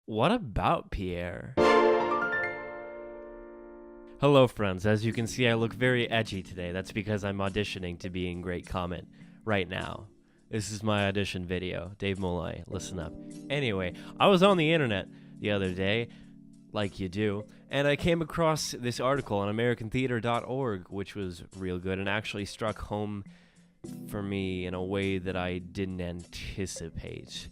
What about Pierre? Hello, friends. As you can see, I look very edgy today. That's because I'm auditioning to be in Great Comet right now. This is my audition video. Dave Molloy, listen up. Anyway, I was on the internet the other day, like you do, and I came across this article on AmericanTheater.org, which was real good and actually struck home for me in a way that I didn't anticipate.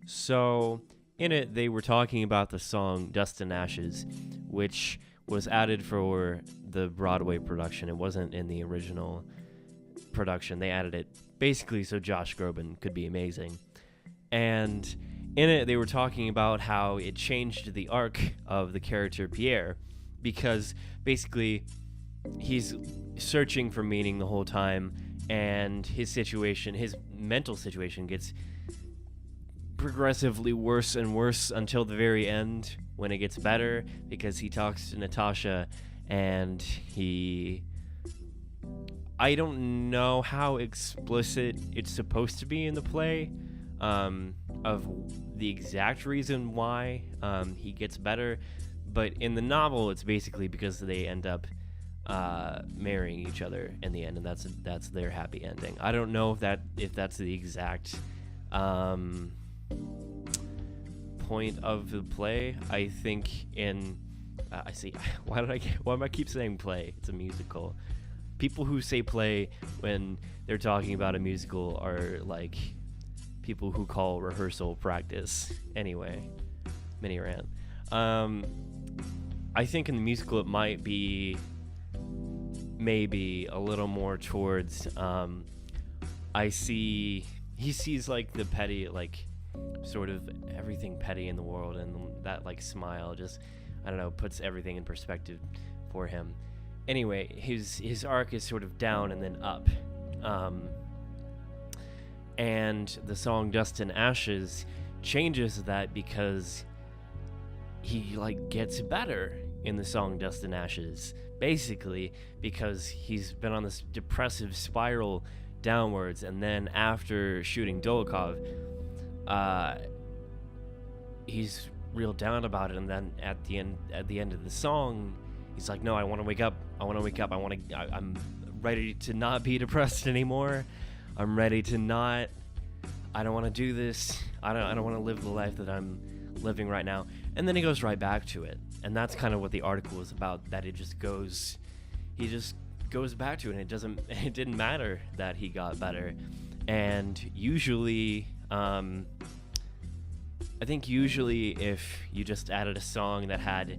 So, in it, they were talking about the song Dust and Ashes, which was added for the Broadway production. It wasn't in the original production. They added it basically so Josh Groban could be amazing. And in it, they were talking about how it changed the arc of the character Pierre, because basically he's searching for meaning the whole time, and his mental situation gets progressively worse and worse until the very end, when it gets better, because he talks to Natasha, and I don't know how explicit it's supposed to be in the play, of the exact reason why he gets better, but in the novel, it's basically because they end up marrying each other in the end, and that's their happy ending. I don't know if that's the exact point of the play. I think I see. Why do I keep saying play? It's a musical. People who say play when they're talking about a musical are like people who call rehearsal practice. Anyway, mini rant. I think in the musical it might be maybe a little more towards he sees like the petty, like sort of everything petty in the world, and that like smile just, I don't know, puts everything in perspective for him. Anyway, his arc is sort of down and then up, and the song Dust and Ashes changes that, because he like gets better in the song Dust and Ashes, basically because he's been on this depressive spiral downwards, and then after shooting Dolokhov, he's real down about it, and then at the end of the song, he's like, no, I want to wake up. I'm ready to not be depressed anymore. I'm ready to not. I don't want to do this. I don't want to live the life that I'm living right now. And then he goes right back to it, and that's kind of what the article is about. That he just goes back to it, and it didn't matter that he got better. And usually, I think if you just added a song that had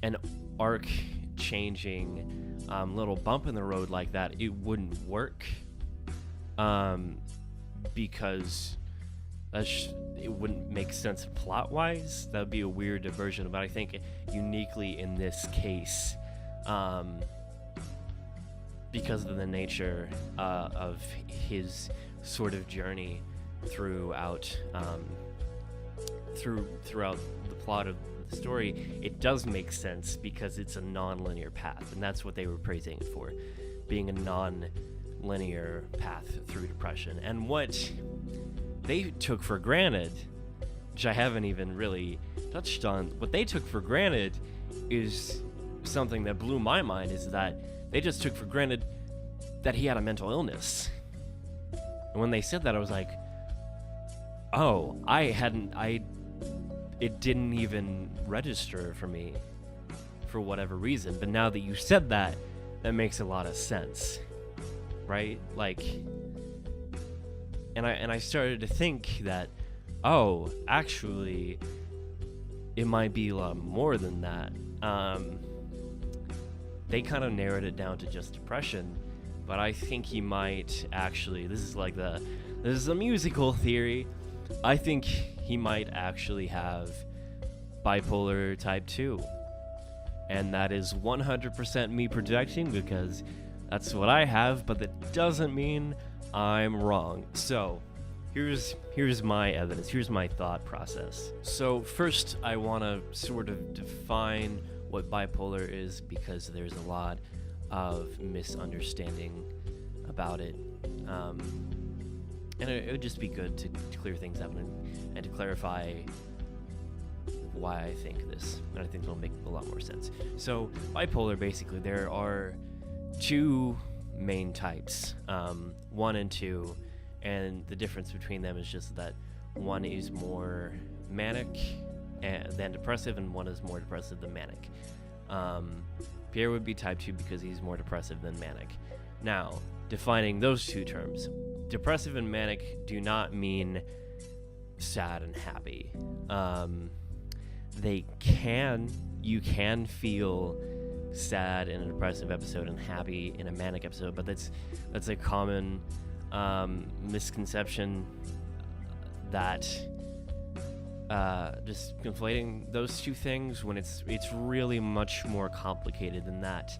an arc changing little bump in the road like that, it wouldn't work, because it wouldn't make sense plot wise. That would be a weird diversion. But I think uniquely in this case, because of the nature of his sort of journey throughout the plot of the story, it does make sense because it's a non-linear path, and that's what they were praising it for, being a non-linear path through depression. And what they took for granted, which I haven't even really touched on, what they took for granted is something that blew my mind, is that they just took for granted that he had a mental illness. And when they said that, I was like, oh, it didn't even register for me for whatever reason. But now that you said that, that makes a lot of sense, right? Like, and I started to think that, oh, actually, it might be a lot more than that. They kind of narrowed it down to just depression, but I think he might actually, this is a musical theory, I think he might actually have bipolar type 2. And that is 100% me projecting, because that's what I have, but that doesn't mean I'm wrong. So, here's my evidence, here's my thought process. So, first, I want to sort of define what bipolar is, because there's a lot of misunderstanding about it. And it would just be good to clear things up and to clarify why I think this, and I think it'll make a lot more sense. So bipolar, basically, there are two main types, 1 and 2, and the difference between them is just that one is more manic than depressive, and one is more depressive than manic. Pierre would be type 2 because he's more depressive than manic. Now, defining those two terms, depressive and manic do not mean sad and happy. You can feel sad in a depressive episode and happy in a manic episode, but that's a common misconception that just conflating those two things when it's really much more complicated than that.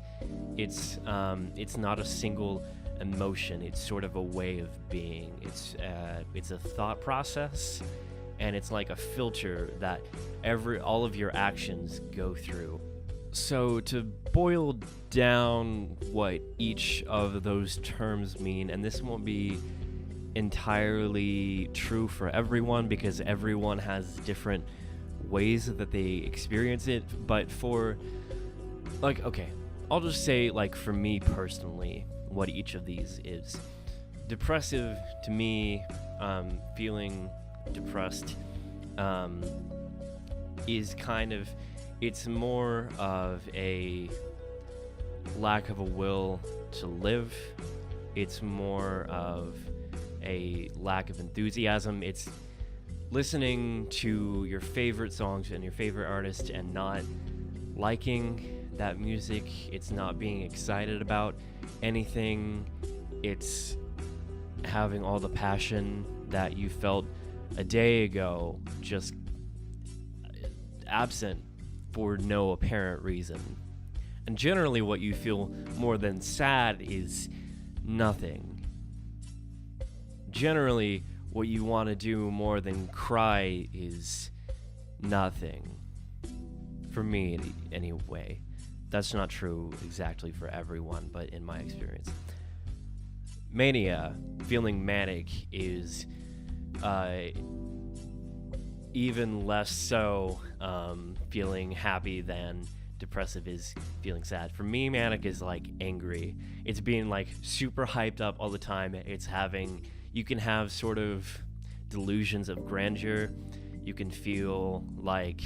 It's not a single emotion, it's sort of a way of being. It's a thought process, and it's like a filter that all of your actions go through. So to boil down what each of those terms mean, and this won't be entirely true for everyone because everyone has different ways that they experience it, but I'll just say, like, for me personally, what each of these is. Depressive, to me, feeling depressed, is kind of, it's more of a lack of a will to live. It's more of a lack of enthusiasm. It's listening to your favorite songs and your favorite artist and not liking that music. It's not being excited about anything. It's having all the passion that you felt a day ago just absent for no apparent reason. And generally what you feel more than sad is nothing. Generally what you want to do more than cry is nothing. For me, anyway. That's not true exactly for everyone, but in my experience. Mania, feeling manic, is even less so feeling happy than depressive is feeling sad. For me, manic is like angry. It's being like super hyped up all the time. You can have sort of delusions of grandeur. You can feel like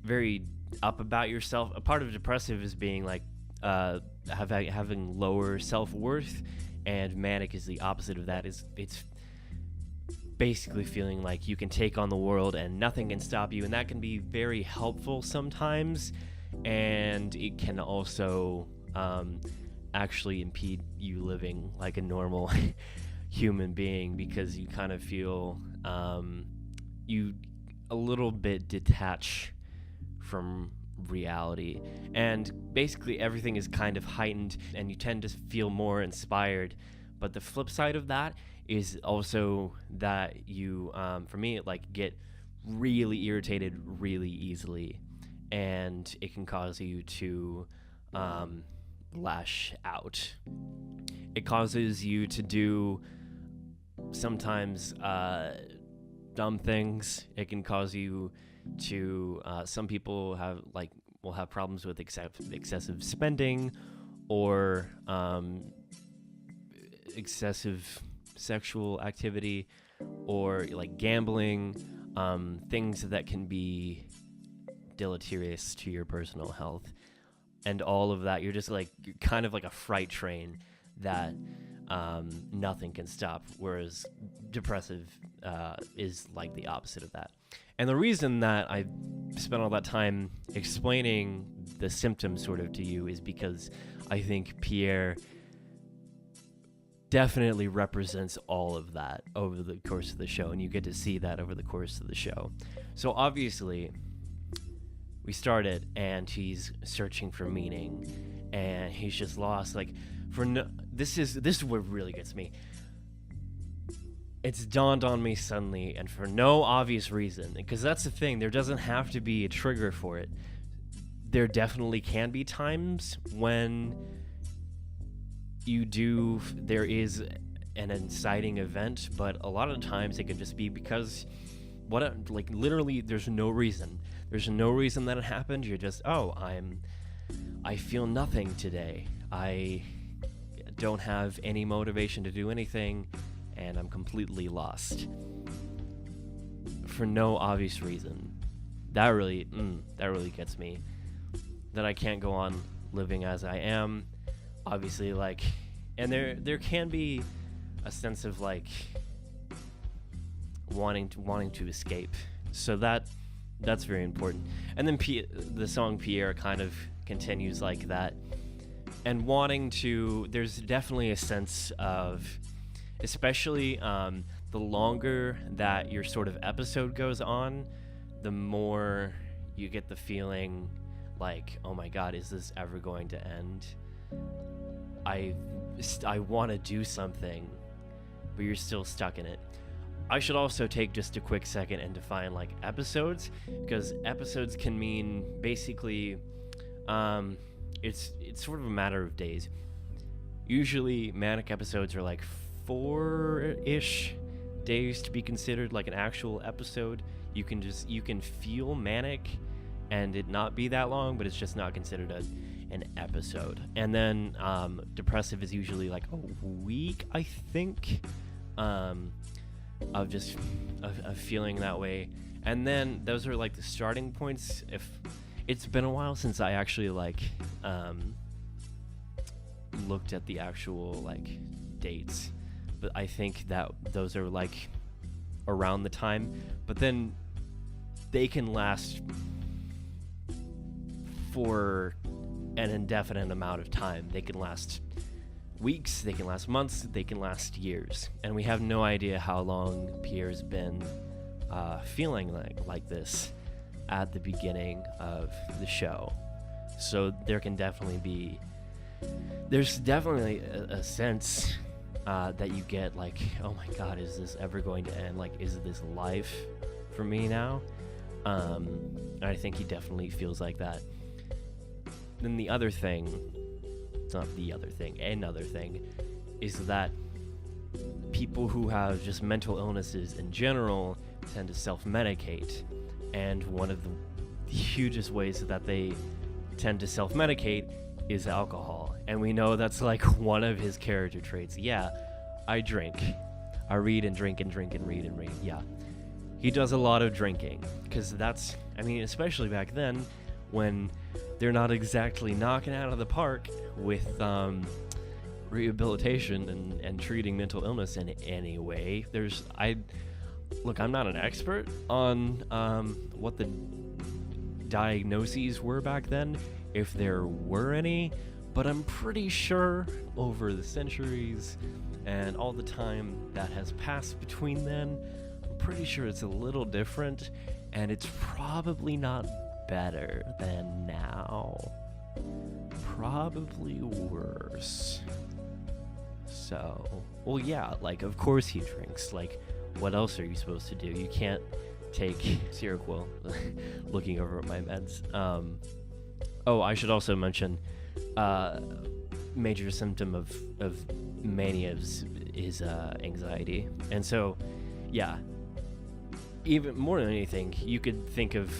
very up about yourself. A part of depressive is being like having lower self-worth, and manic is the opposite of that. It's basically feeling like you can take on the world and nothing can stop you, and that can be very helpful sometimes, and it can also actually impede you living like a normal human being, because you kind of feel you a little bit detach from reality, and basically everything is kind of heightened and you tend to feel more inspired. But the flip side of that is also that you for me, it like get really irritated really easily, and it can cause you to lash out. It causes you to do sometimes dumb things. It can cause you to some people will have problems with excessive spending, or excessive sexual activity, or like gambling, things that can be deleterious to your personal health. And all of that, you're kind of like a freight train that nothing can stop, whereas depressive is like the opposite of that. And the reason that I spent all that time explaining the symptoms sort of to you is because I think Pierre definitely represents all of that over the course of the show, and you get to see that over the course of the show. So obviously, we started, and he's searching for meaning, and he's just lost. This is what really gets me. It's dawned on me suddenly, and for no obvious reason, because that's the thing, there doesn't have to be a trigger for it. There definitely can be times when there is an inciting event, but a lot of times it can just be because like literally there's no reason. There's no reason that it happened. You're just, I feel nothing today. I don't have any motivation to do anything, and I'm completely lost. For no obvious reason. That really gets me. That I can't go on living as I am. Obviously, like, and there can be a sense of like wanting to escape. So that's very important. And then the song Pierre kind of continues like that. And there's definitely a sense of, especially the longer that your sort of episode goes on, the more you get the feeling like, oh my God, is this ever going to end? I want to do something, but you're still stuck in it. I should also take just a quick second and define like episodes, because episodes can mean basically, it's sort of a matter of days. Usually manic episodes are like 4-ish days to be considered like an actual episode. You can feel manic and it not be that long, but it's just not considered an episode. And then depressive is usually like a week, I think, of feeling that way. And then those are like the starting points. If it's been a while since I actually like looked at the actual like dates, but I think that those are like around the time. But then they can last for an indefinite amount of time. They can last weeks, they can last months, they can last years, and we have no idea how long Pierre's been feeling like this at the beginning of the show. So there's definitely a sense that you get like, oh my God, is this ever going to end? Like, is this life for me now? I think he definitely feels like that. Then another thing is that people who have just mental illnesses in general tend to self-medicate, and one of the hugest ways that they tend to self-medicate is alcohol. And we know that's like one of his character traits. Yeah, I drink. I read and drink and drink and read and read. Yeah. He does a lot of drinking, because especially back then when they're not exactly knocking out of the park with rehabilitation and treating mental illness in any way. I'm not an expert on what the diagnoses were back then, if there were any, but I'm pretty sure over the centuries and all the time that has passed between then, I'm pretty sure it's a little different, and it's probably not better than now. Probably worse. So, well, yeah, like, of course he drinks. Like, what else are you supposed to do? You can't take Seroquel. Looking over at my meds. I should also mention, major symptom of mania is anxiety. And so, yeah, even more than anything, you could think of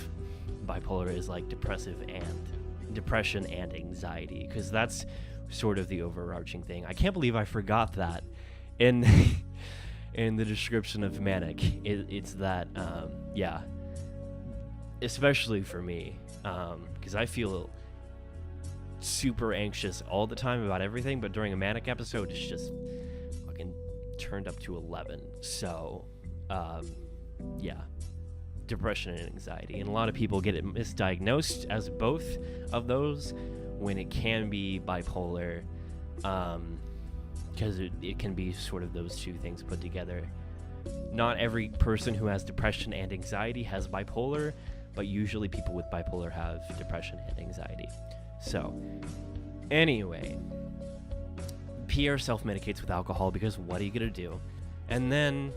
bipolar as like depression and anxiety, because that's sort of the overarching thing. I can't believe I forgot that in in the description of manic. It's that, especially for me, because I feel super anxious all the time about everything, but during a manic episode, it's just fucking turned up to 11. So, depression and anxiety. And a lot of people get it misdiagnosed as both of those, when it can be bipolar, because it can be sort of those two things put together. Not every person who has depression and anxiety has bipolar, but usually people with bipolar have depression and anxiety. So, anyway, Pierre self-medicates with alcohol, because what are you gonna do? And then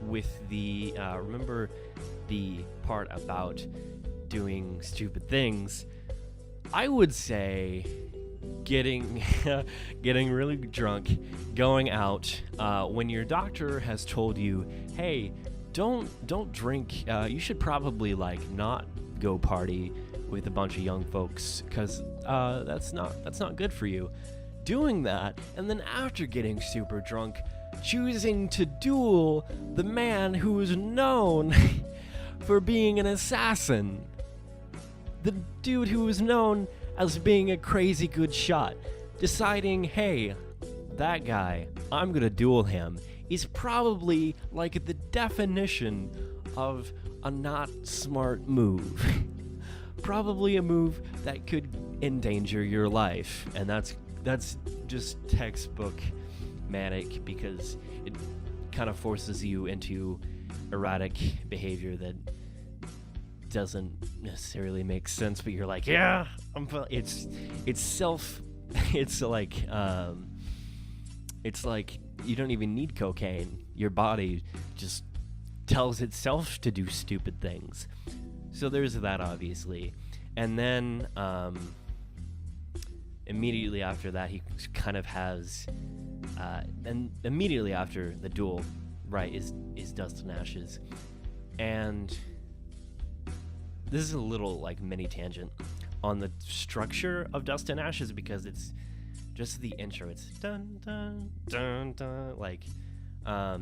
with the remember the part about doing stupid things, I would say getting really drunk, going out when your doctor has told you, hey, don't drink. You should probably like not go party with a bunch of young folks, because that's not good for you. Doing that, and then after getting super drunk, choosing to duel the man who is known for being an assassin. The dude who is known as being a crazy good shot. Deciding, hey, that guy, I'm gonna duel him, is probably like the definition of a not smart move. Probably a move that could endanger your life. And that's just textbook manic, because it kind of forces you into erratic behavior that doesn't necessarily make sense, but you're like, yeah, it's like you don't even need cocaine. Your body just tells itself to do stupid things. So there's that, obviously. And then immediately after that, he kind of has and immediately after the duel, right, is Dust and Ashes. And this is a little like mini tangent on the structure of Dust and Ashes, because it's just the intro. It's dun dun dun dun, like how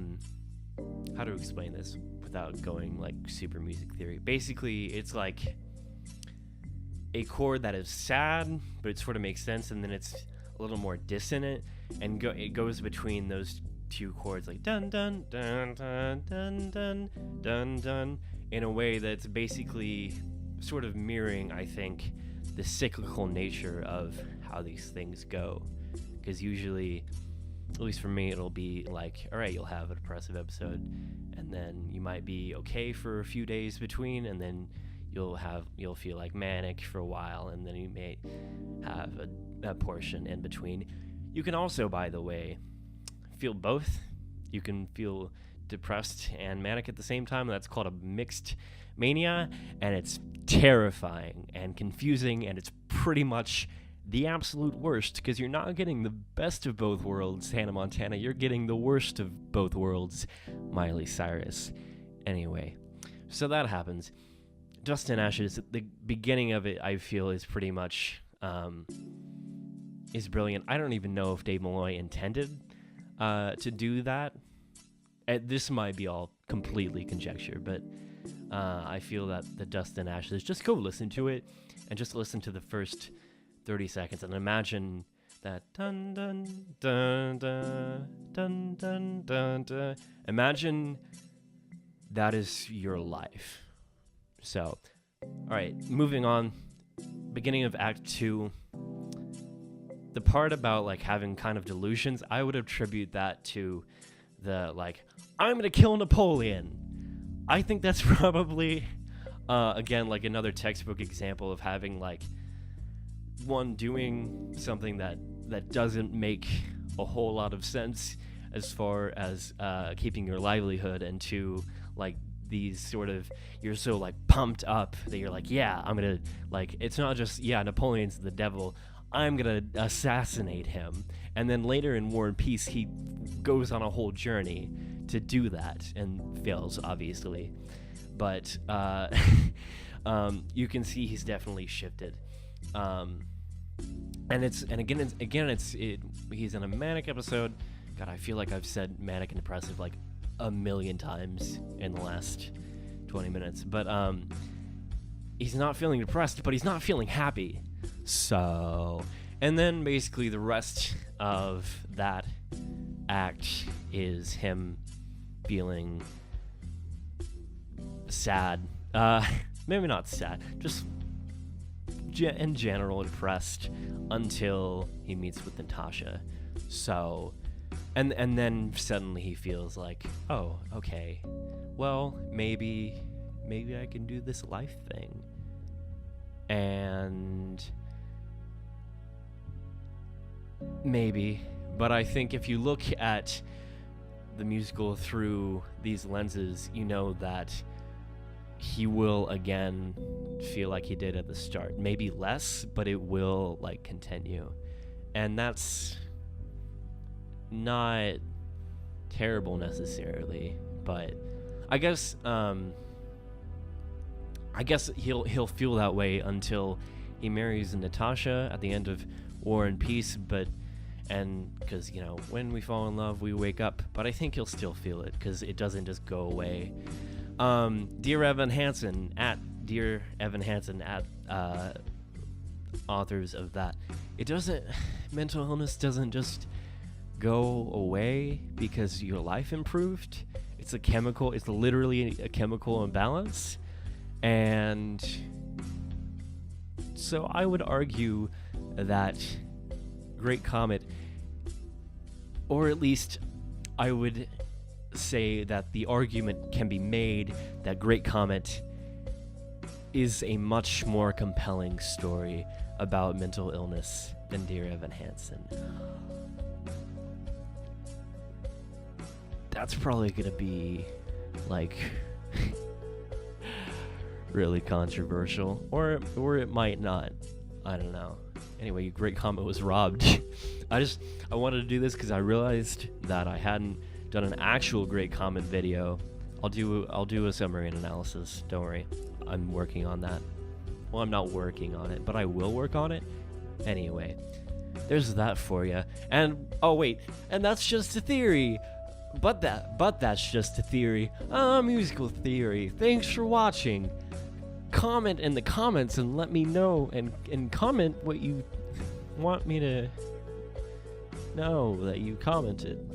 to explain this without going like super music theory. Basically, it's like a chord that is sad, but it sort of makes sense, and then it's a little more dissonant, and it goes between those two chords, like dun dun dun dun dun dun dun dun, in a way that's basically sort of mirroring, I think, the cyclical nature of how these things go. Because usually, at least for me, it'll be like, all right, you'll have a depressive episode, and then you might be okay for a few days between, and then you'll feel like manic for a while, and then you may have a portion in between. You can also, by the way, feel both. You can feel depressed and manic at the same time. That's called a mixed mania, and it's terrifying and confusing, and it's pretty much the absolute worst, because you're not getting the best of both worlds, Hannah Montana. You're getting the worst of both worlds, Miley Cyrus. Anyway, so that happens. Dust and Ashes, the beginning of it, I feel, is pretty much is brilliant. I don't even know if Dave Malloy intended to do that. This might be all completely conjecture, but I feel that the Dust and Ashes, just go listen to it, and just listen to the first 30 seconds, and imagine that dun dun dun dun dun dun dun dun. Imagine that is your life. So, all right, moving on. Beginning of Act 2. The part about like having kind of delusions, I would attribute that to the like, I'm gonna kill Napoleon. I think that's probably again like another textbook example of having like one doing something that doesn't make a whole lot of sense as far as keeping your livelihood, and two, like these sort of, you're so like pumped up that you're like, yeah, I'm gonna, like, it's not just, yeah, Napoleon's the devil, I'm gonna assassinate him. And then later in War and Peace, he goes on a whole journey to do that and fails, obviously. But you can see he's definitely shifted. And he's in a manic episode. God, I feel like I've said manic and depressive like a million times in the last 20 minutes. But he's not feeling depressed, but he's not feeling happy. So, and then basically the rest of that act is him feeling sad. Maybe not sad, just in general depressed until he meets with Natasha. So, and then suddenly he feels like, oh, okay, well, maybe I can do this life thing. And maybe, but I think if you look at the musical through these lenses, you know that he will again feel like he did at the start. Maybe less, but it will like continue. And that's not terrible necessarily, but I guess he'll feel that way until he marries Natasha at the end of War and Peace, because when we fall in love we wake up, but I think he'll still feel it because it doesn't just go away. Dear Evan Hansen at authors of that, mental illness doesn't just go away because your life improved. It's literally a chemical imbalance. And so I would argue that Great Comet, or at least I would say that the argument can be made that Great Comet is a much more compelling story about mental illness than Dear Evan Hansen. That's probably gonna be like really controversial, or it might not. I don't know. Anyway, Great Comet was robbed. I wanted to do this because I realized that I hadn't done an actual Great Comet video. I'll do a summary and analysis. Don't worry, I'm working on that. Well, I'm not working on it, but I will work on it. Anyway, there's that for you. And oh wait, and that's just a theory. But that's just a theory. Musical theory. Thanks for watching. Comment in the comments and let me know, and comment what you want me to know that you commented.